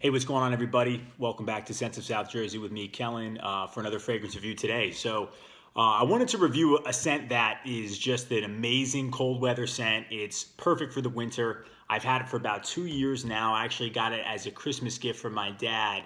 Hey, what's going on, everybody? Welcome back to Scents of South Jersey with me, Kellen, for another fragrance review today. I wanted to review a scent that is just an amazing cold weather scent. It's perfect for the winter. I've had it for about 2 years now. I actually got it as a Christmas gift from my dad,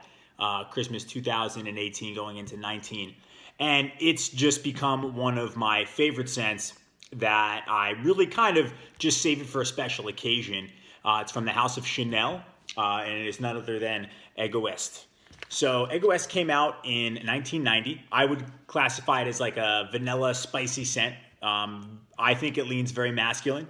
Christmas 2018 going into 19. And it's just become one of my favorite scents that I really kind of just save it for a special occasion. It's from the house of Chanel. And it is none other than âGOÏSTE. So âGOԻSTE came out in 1990. I would classify it as like a vanilla spicy scent. I think it leans very masculine.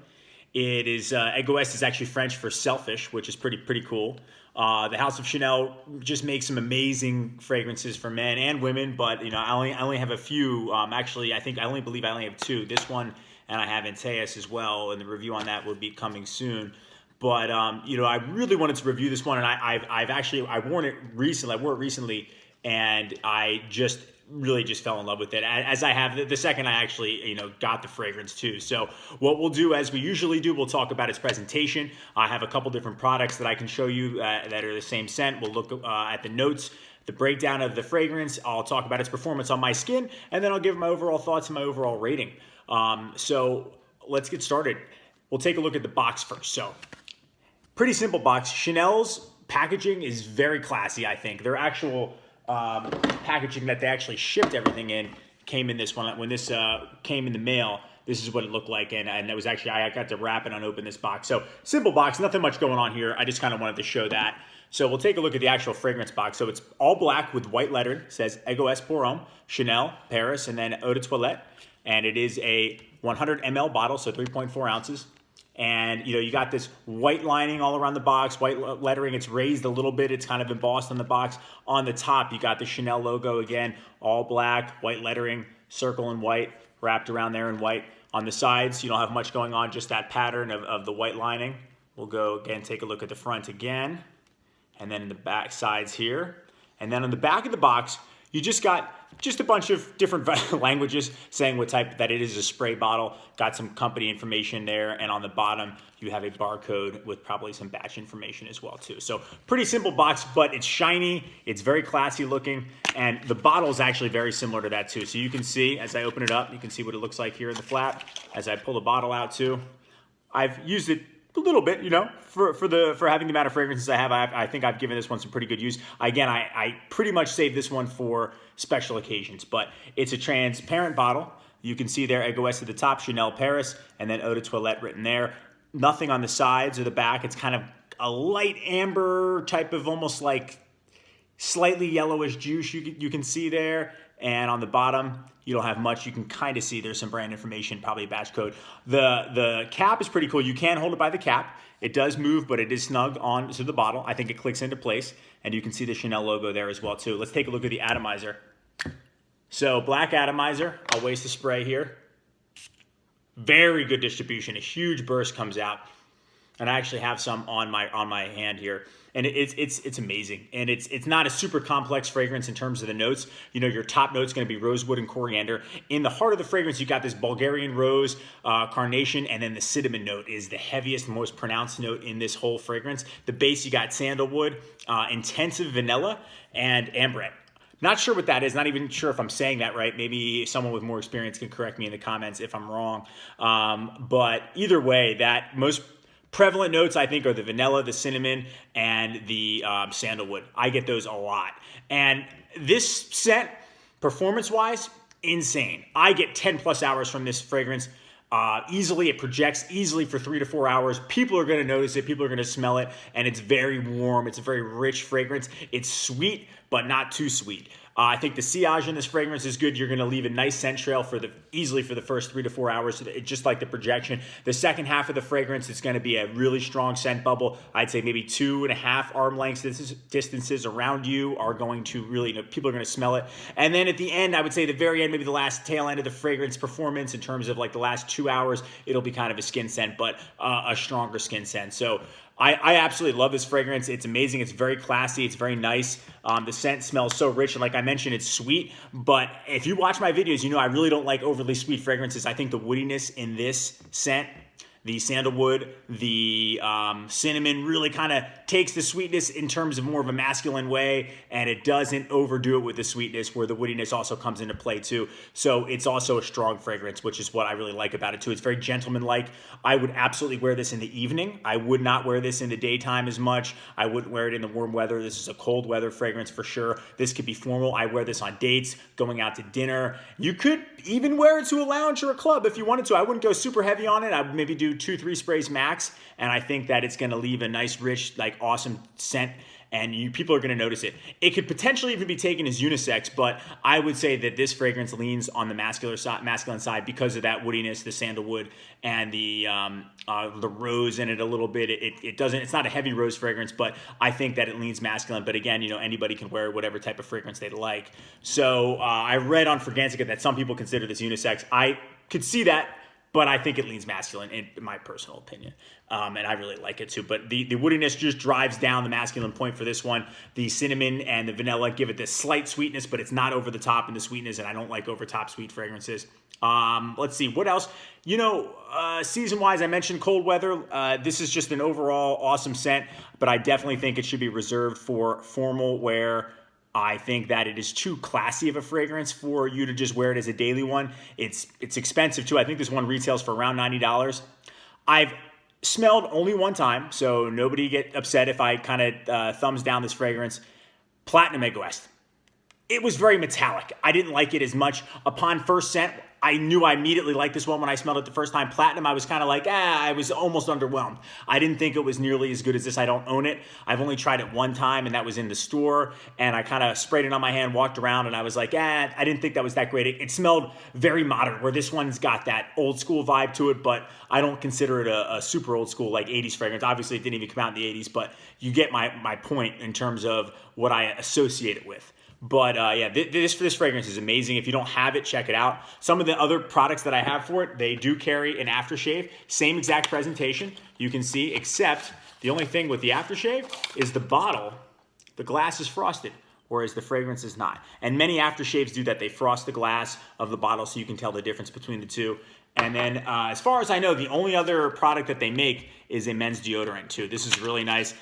It is âGOԻSTE is actually French for selfish, which is pretty cool. The house of Chanel just makes some amazing fragrances for men and women, but I only have a few. Actually, I believe I only have two. This one, and I have Antaeus as well, and the review on that will be coming soon. But I really wanted to review this one, and I wore it recently, and I just really fell in love with it. As I have the second I actually got the fragrance too. So what we'll do, as we usually do, we'll talk about its presentation. I have a couple different products that I can show you that are the same scent. We'll look at the notes, the breakdown of the fragrance. I'll talk about its performance on my skin, and then I'll give my overall thoughts and my overall rating. So let's get started. We'll take a look at the box first. So, pretty simple box. Chanel's packaging is very classy, I think. Their actual packaging that they actually shipped everything in came in this one. When this came in the mail, this is what it looked like. And it was actually, I got to wrap and unopen this box. So simple box, nothing much going on here. I just kind of wanted to show that. So we'll take a look at the actual fragrance box. So it's all black with white lettering. It says âGOÏSTE Pour Homme, Chanel, Paris, and then Eau de Toilette. And it is a 100 ml bottle, so 3.4 ounces. And you got this white lining all around the box, white lettering. It's raised a little bit. It's kind of embossed on the box. On the top, you got the Chanel logo again, all black, white lettering, circle in white, wrapped around there in white. On the sides, you don't have much going on, just that pattern of the white lining. We'll go again, take a look at the front again, and then in the back sides here. And then on the back of the box, you just got a bunch of different languages saying what type that it is, a spray bottle. Got some company information there, and on the bottom you have a barcode with probably some batch information as well too. So pretty simple box, but it's shiny, it's very classy looking, and the bottle is actually very similar to that too. So you can see, as I open it up, you can see what it looks like here in the flap. As I pull the bottle out too, I've used it a little bit, for having the amount of fragrances I have. I think I've given this one some pretty good use. Again, I pretty much saved this one for special occasions, but it's a transparent bottle. You can see there âGOԻSTE at the top, Chanel Paris, and then Eau de Toilette written there. Nothing on the sides or the back. It's kind of a light amber type of, almost like slightly yellowish juice you can see there. And on the bottom, you don't have much. You can kind of see there's some brand information, probably a batch code. The cap is pretty cool. You can hold it by the cap. It does move, but it is snug onto the bottle. I think it clicks into place. And you can see the Chanel logo there as well too. Let's take a look at the atomizer. So black atomizer. I'll waste the spray here. Very good distribution. A huge burst comes out. And I actually have some on my hand here. And it's amazing. And it's not a super complex fragrance in terms of the notes. Your top note's going to be rosewood and coriander. In the heart of the fragrance, you got this Bulgarian rose, carnation, and then the cinnamon note is the heaviest, most pronounced note in this whole fragrance. The base, you got sandalwood, intensive vanilla, and ambrette. Not sure what that is. Not even sure if I'm saying that right. Maybe someone with more experience can correct me in the comments if I'm wrong. But either way, that most prevalent notes, I think, are the vanilla, the cinnamon, and the sandalwood. I get those a lot. And this scent, performance-wise, insane. I get 10 plus hours from this fragrance. Easily, it projects easily for 3 to 4 hours. People are going to notice it. People are going to smell it. And it's very warm. It's a very rich fragrance. It's sweet, but not too sweet. I think the sillage in this fragrance is good. You're going to leave a nice scent trail easily for the first 3 to 4 hours, just like the projection. The second half of the fragrance, it's going to be a really strong scent bubble. I'd say maybe 2.5 arm lengths distances around you are going to really, people are going to smell it. And then at the end, I would say the very end, maybe the last tail end of the fragrance performance in terms of like the last 2 hours, it'll be kind of a skin scent, but a stronger skin scent. So I absolutely love this fragrance. It's amazing. It's very classy. It's very nice. The scent smells so rich. And like I mentioned, it's sweet. But if you watch my videos, I really don't like overly sweet fragrances. I think the woodiness in this scent, the sandalwood, the cinnamon really kind of takes the sweetness in terms of more of a masculine way, and it doesn't overdo it with the sweetness where the woodiness also comes into play too. So it's also a strong fragrance, which is what I really like about it too. It's very gentleman-like. I would absolutely wear this in the evening. I would not wear this in the daytime as much. I wouldn't wear it in the warm weather. This is a cold weather fragrance for sure. This could be formal. I wear this on dates, going out to dinner. You could even wear it to a lounge or a club if you wanted to. I wouldn't go super heavy on it. I would maybe do 2-3 sprays max, and I think that it's going to leave a nice, rich, like awesome scent, and people are going to notice it. It could potentially even be taken as unisex, but I would say that this fragrance leans on the masculine side because of that woodiness, the sandalwood, and the rose in it a little bit. It's not a heavy rose fragrance, but I think that it leans masculine. But again, anybody can wear whatever type of fragrance they like. So I read on Fragrantica that some people consider this unisex. I could see that, but I think it leans masculine in my personal opinion. And I really like it too. But the woodiness just drives down the masculine point for this one. The cinnamon and the vanilla give it this slight sweetness, but it's not over the top in the sweetness, and I don't like over top sweet fragrances. Let's see, what else? Season-wise, I mentioned cold weather. This is just an overall awesome scent, but I definitely think it should be reserved for formal wear. I think that it is too classy of a fragrance for you to just wear it as a daily one. It's expensive too. I think this one retails for around $90. I've smelled only one time, so nobody get upset if I kind of thumbs down this fragrance. Platinum Egoiste. It was very metallic. I didn't like it as much. Upon first scent, I knew I immediately liked this one when I smelled it the first time. Platinum, I was kind of like, I was almost underwhelmed. I didn't think it was nearly as good as this. I don't own it. I've only tried it one time, and that was in the store, and I kind of sprayed it on my hand, walked around, and I was like, I didn't think that was that great. It smelled very modern, where this one's got that old school vibe to it, but I don't consider it a super old school, like 80s fragrance. Obviously, it didn't even come out in the 80s, but you get my point in terms of what I associate it with. But this fragrance is amazing. If you don't have it, check it out. Some of the other products that I have for it, they do carry an aftershave. Same exact presentation, you can see, except the only thing with the aftershave is the bottle, the glass is frosted, whereas the fragrance is not. And many aftershaves do that. They frost the glass of the bottle so you can tell the difference between the two. And then as far as I know, the only other product that they make is a men's deodorant too. This is really nice.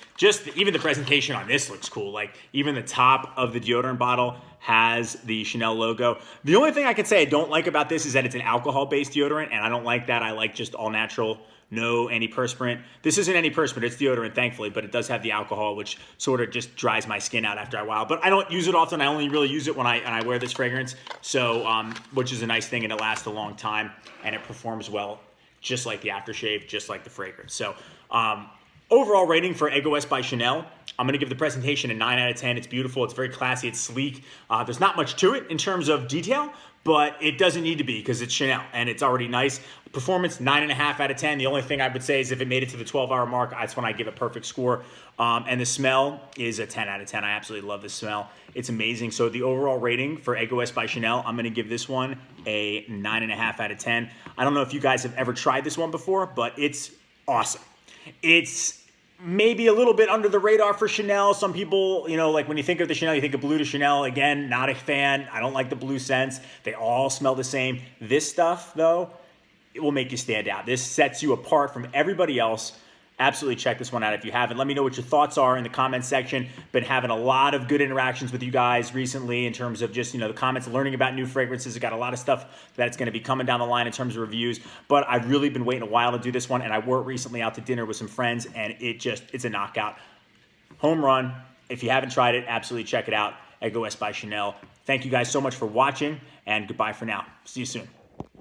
Even the presentation on this looks cool. Like even the top of the deodorant bottle has the Chanel logo. The only thing I can say I don't like about this is that it's an alcohol-based deodorant, and I don't like that. I like just all natural, no antiperspirant. This isn't antiperspirant, it's deodorant, thankfully, but it does have the alcohol, which sort of just dries my skin out after a while. But I don't use it often. I only really use it when I wear this fragrance, so which is a nice thing, and it lasts a long time, and it performs well, just like the aftershave, just like the fragrance. So overall rating for Egoiste by Chanel, I'm going to give the presentation a 9 out of 10. It's beautiful. It's very classy. It's sleek. There's not much to it in terms of detail, but it doesn't need to be because it's Chanel and it's already nice. Performance, 9.5 out of 10. The only thing I would say is if it made it to the 12-hour mark, that's when I give a perfect score. And the smell is a 10 out of 10. I absolutely love the smell. It's amazing. So the overall rating for Egoiste by Chanel, I'm going to give this one a 9.5 out of 10. I don't know if you guys have ever tried this one before, but it's awesome. It's maybe a little bit under the radar for Chanel. Some people, like when you think of the Chanel, you think of Bleu de Chanel. Again, not a fan. I don't like the blue scents. They all smell the same. This stuff, though, it will make you stand out. This sets you apart from everybody else. Absolutely check this one out if you haven't. Let me know what your thoughts are in the comments section. Been having a lot of good interactions with you guys recently in terms of just, the comments, learning about new fragrances. I've got a lot of stuff that's going to be coming down the line in terms of reviews, but I've really been waiting a while to do this one, and I wore it recently out to dinner with some friends, and it's a knockout. Home run. If you haven't tried it, absolutely check it out. Egoiste by Chanel. Thank you guys so much for watching, and goodbye for now. See you soon.